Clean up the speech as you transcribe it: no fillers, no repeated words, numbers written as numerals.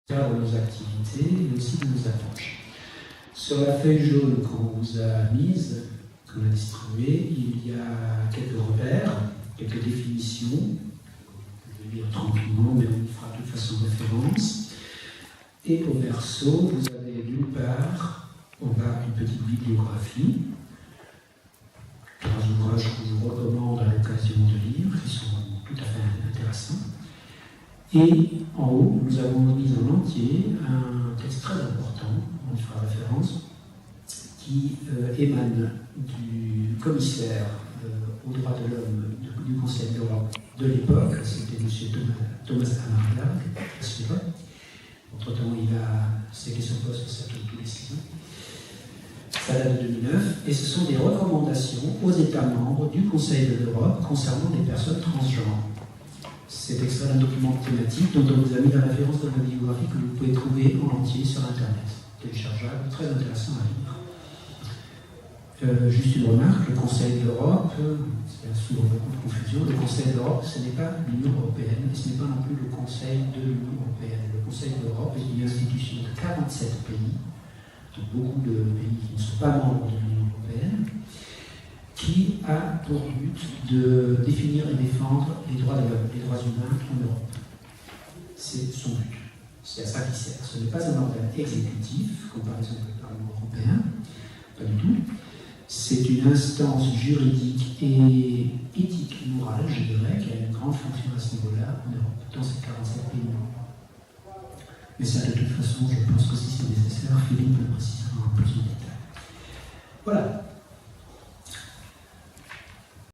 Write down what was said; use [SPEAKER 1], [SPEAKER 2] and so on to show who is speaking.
[SPEAKER 1] de nos activités et aussi de nos approches. Sur la feuille jaune qu'on vous a mise, qu'on a distribuée, il y a quelques repères, quelques définitions. Je vais lire tranquillement, mais on y fera de toute façon référence. Et au verso, vous avez d'une part, en bas, une petite bibliographie, 3 ouvrages que je vous recommande à l'occasion de lire, qui sont tout à fait intéressants. Et en haut, nous avons mis en entier un texte très important, on y fera référence, qui émane du commissaire aux droits de l'homme du Conseil de l'Europe de l'époque, c'était M. Thomas Hammarberg, à ce niveau. Entre-temps, ses questions postes s'appliquent tous les 6 ans. Ça date de 2009, et ce sont des recommandations aux États membres du Conseil de l'Europe concernant les personnes transgenres. C'est extrait d'un document thématique dont on vous a mis la référence dans la biographie que vous pouvez trouver en entier sur Internet. Téléchargeable, très intéressant à lire. Juste une remarque, le Conseil de l'Europe, il y a souvent beaucoup de confusion, le Conseil de l'Europe, ce n'est pas l'Union européenne, et ce n'est pas non plus le Conseil de l'Union européenne. Le Conseil de l'Europe est une institution de 47 pays, donc beaucoup de pays qui ne sont pas membres de l'Union européenne, qui a pour but de définir et défendre les droits de l'homme, les droits humains en Europe. C'est son but. C'est à ça qu'il sert. Ce n'est pas un organe exécutif, comme par exemple le Parlement européen, pas du tout. C'est une instance juridique et éthique, morale, je dirais, qui a une grande fonction à ce niveau-là en Europe, dans ces 47 pays membres. Mais ça, de toute façon, je pense que si c'est nécessaire, Philippe le précisera en plus en détail. Voilà.